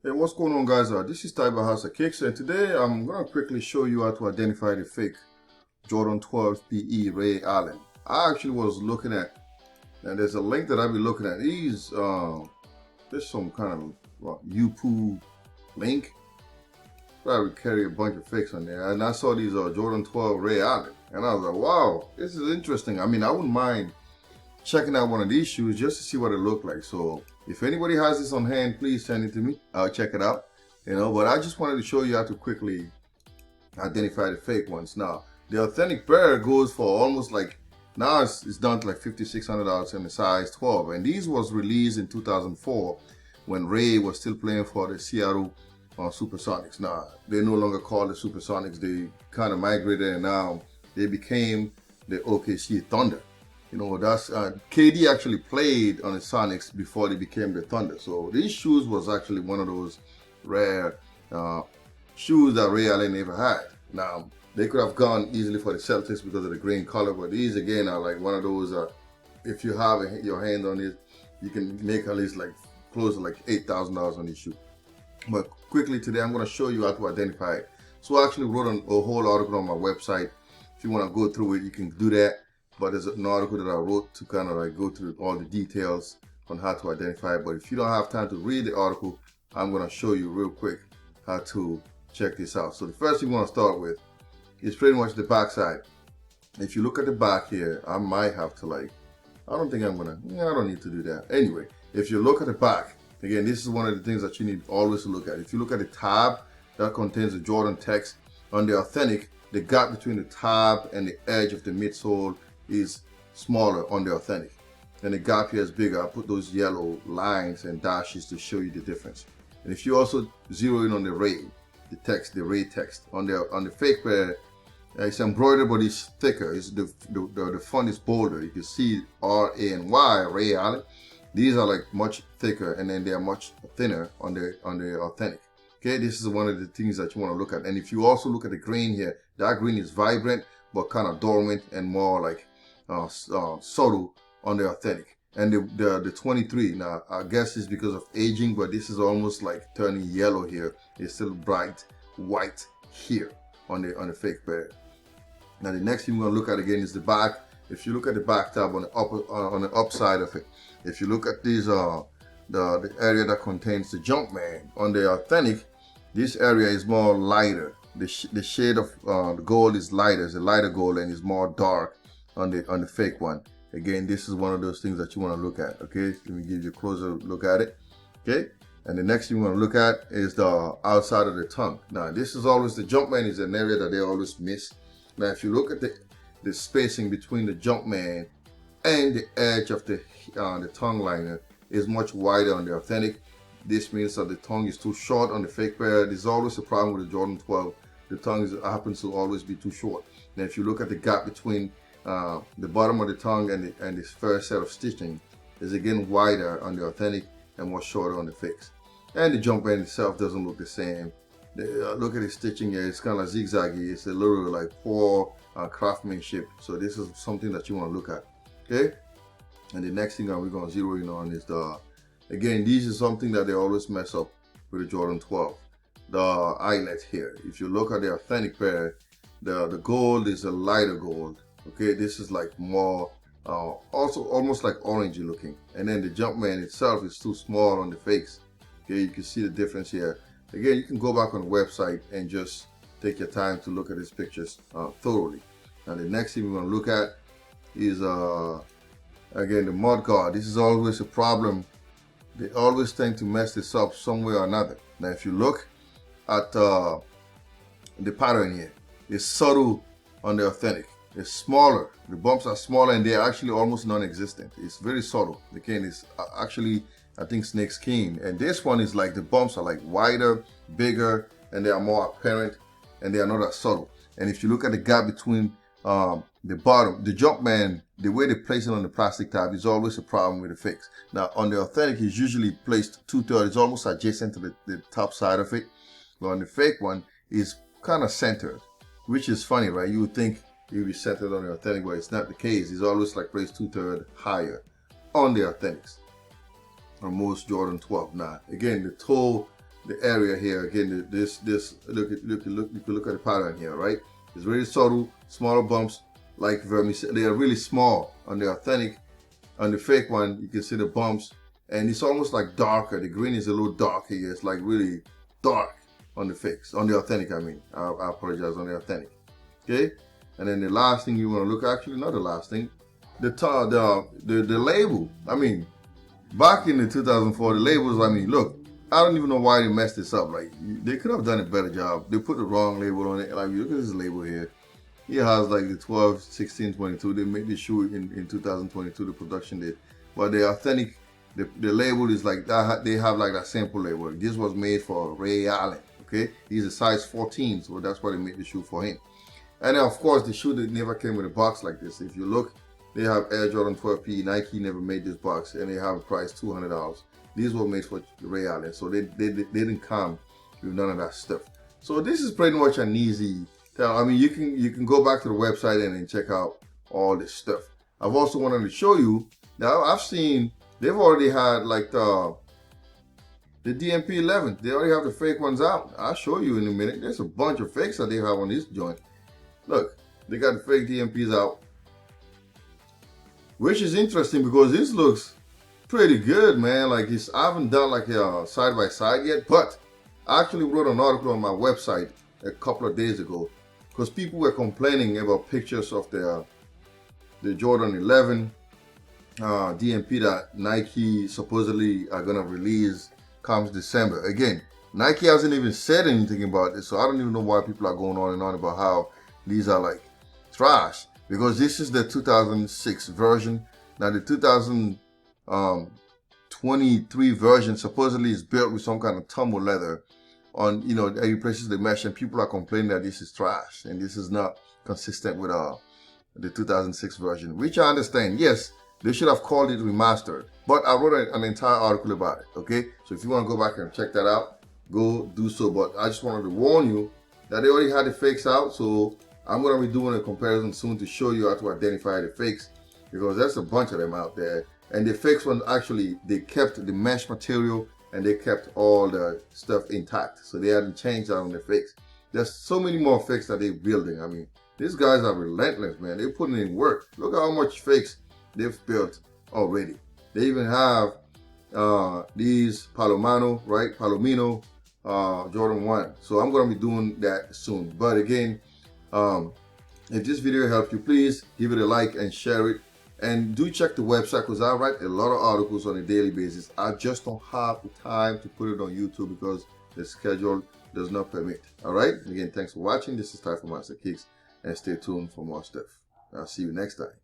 Hey, what's going on, guys? This is Tyber House of Kicks, and today I'm gonna quickly show you how to identify the fake Jordan 12 PE Ray Allen. I actually was looking at, and there's a link that I've been looking at. There's some kind of UPoo link. Probably carry a bunch of fakes on there, and I saw these Jordan 12 Ray Allen, and I was like, wow, this is interesting. I mean, I wouldn't mind checking out one of these shoes just to see what it looked like. So if anybody has this on hand, please send it to me. I'll check it out. But I just wanted to show you how to quickly identify the fake ones. Now, the authentic pair goes for almost like, now it's down to like $5,600 in the size 12. And these was released in 2004 when Ray was still playing for the Seattle Supersonics. Now, they no longer call it Supersonics. They kind of migrated, and now they became the OKC Thunder. That's KD actually played on the Sonics before they became the Thunder. So these shoes was actually one of those rare shoes that Ray Allen ever had. Now, they could have gone easily for the Celtics because of the green color, but these again are like one of those, if you have your hand on it, you can make at least like close to like $8,000 on this shoe. But quickly today, I'm going to show you how to identify it. So I actually wrote a whole article on my website. If you want to go through it, you can do that. But there's an article that I wrote to kind of like go through all the details on how to identify it. But if you don't have time to read the article, I'm going to show you real quick how to check this out. So the first thing you want to start with is pretty much the back side. If you look at the back here, I might have to I don't need to do that. Anyway, if you look at the back, again, this is one of the things that you need always to look at. If you look at the tab that contains the Jordan text on the authentic, the gap between the tab and the edge of the midsole is smaller on the authentic, and the gap here is bigger. I put those yellow lines and dashes to show you the difference. And if you also zero in on the Ray, the Ray text on the fake pair, it's embroidered but it's thicker. It's the font is bolder. You can see R-A-N-Y, Ray Allen. These are like much thicker, and then they are much thinner on the authentic. Okay, this is one of the things that you want to look at. And if you also look at the green here, that green is vibrant but kind of dormant and more like subtle on the authentic. And the 23, now I guess it's because of aging, but this is almost like turning yellow here. It's still bright white here on the fake pair. Now the next thing we're gonna look at again is the back. If you look at the back tab on the upside of it, if you look at these the area that contains the Jumpman on the authentic, this area is more lighter. The shade of the gold is lighter. It's a lighter gold and is more dark on the fake one. Again, this is one of those things that you want to look at. Okay, let me give you a closer look at it. Okay, and the next thing you want to look at is the outside of the tongue. Now, this is always the Jumpman is an area that they always miss. Now, if you look at the spacing between the Jumpman and the edge of the tongue liner is much wider on the authentic. This means that the tongue is too short on the fake pair. There's always a problem with the Jordan 12. The tongue happens to always be too short. Now, if you look at the gap between the bottom of the tongue and this first set of stitching, is again wider on the authentic and more shorter on the fakes. And the Jumpman itself doesn't look the same. Look at the stitching here. It's kind of zigzaggy. It's a little like poor craftsmanship. So this is something that you want to look at. Okay. And the next thing that we're going to zero in on is again, these is something that they always mess up with the Jordan 12. The eyelet here. If you look at the authentic pair, the gold is a lighter gold. Okay, this is like more, also almost like orangey looking. And then the Jumpman itself is too small on the fakes. Okay, you can see the difference here. Again, you can go back on the website and just take your time to look at these pictures thoroughly. Now the next thing we want to look at is again the mud guard. This is always a problem. They always tend to mess this up some way or another. Now if you look at the pattern here, it's subtle on the authentic. It's smaller. The bumps are smaller and they're actually almost non-existent. It's very subtle. Again, it's actually, I think, snake skin. And this one is like the bumps are like wider, bigger, and they are more apparent, and they are not as subtle. And if you look at the gap between the bottom, the Jumpman, the way they place it on the plastic tab is always a problem with the fakes. Now on the authentic, it's usually placed 2/3. It's almost adjacent to the top side of it. But on the fake one, it's kind of centered, which is funny, right? You would think it would be centered on the authentic, but it's not the case. It's always like placed 2/3 higher on the authentics on most Jordan 12. Now again, the toe the area here. Again, this look you can look at the pattern here, right? It's very subtle, smaller bumps like vermicelli. They are really small on the authentic. On the fake one, you can see the bumps, and it's almost like darker. The green is a little darker here. It's like really dark on the fakes. On the authentic, I mean. I apologize, on the authentic. Okay? And then the last thing you want to look, actually not the last thing, the label. I mean, back in the 2004, the labels, I mean, look, I don't even know why they messed this up. Like, they could have done a better job. They put the wrong label on it. Like, look at this label here. He has like the 12, 16, 22. They made the shoe in 2022, the production did. But the authentic, the label is like that. They have like that sample label. This was made for Ray Allen, okay? He's a size 14, so that's why they made the shoe for him. And then of course, the shoe that never came with a box like this. If you look, they have Air Jordan 12 PE. Nike never made this box, and they have a price $200. These were made for Ray Allen, so they didn't come with none of that stuff. So this is pretty much an easy. I mean, you can go back to the website and check out all this stuff. I've also wanted to show you now. I've seen they've already had like the DMP 11. They already have the fake ones out. I'll show you in a minute. There's a bunch of fakes that they have on this joint. Look, they got the fake DMPs out, which is interesting because this looks pretty good, man. Like I haven't done like a side by side yet, but I actually wrote an article on my website a couple of days ago, because people were complaining about pictures of the Jordan 11 DMP that Nike supposedly are gonna release comes December. Again, Nike hasn't even said anything about this, so I don't even know why people are going on and on about how these are like trash, because this is the 2006 version. Now the 2023 version supposedly is built with some kind of tumble leather on, you know, it replaces the mesh, and people are complaining that this is trash and this is not consistent with the 2006 version, which I understand. Yes, they should have called it remastered, but I wrote an entire article about it. Okay, so if you want to go back and check that out, go do so. But I just wanted to warn you that they already had the fakes out, so I'm going to be doing a comparison soon to show you how to identify the fakes, because there's a bunch of them out there. And the fakes ones, actually, they kept the mesh material and they kept all the stuff intact. So they hadn't changed that on the fakes. There's so many more fakes that they're building. I mean, these guys are relentless, man. They're putting in work. Look at how much fakes they've built already. They even have these Palomino, right? Palomino Jordan 1. So I'm going to be doing that soon. But again, if this video helped you, please give it a like and share it. And do check the website, because I write a lot of articles on a daily basis. I just don't have the time to put it on YouTube because the schedule does not permit. All right? Again, thanks for watching. This is Ty from Master Kicks, and stay tuned for more stuff. I'll see you next time.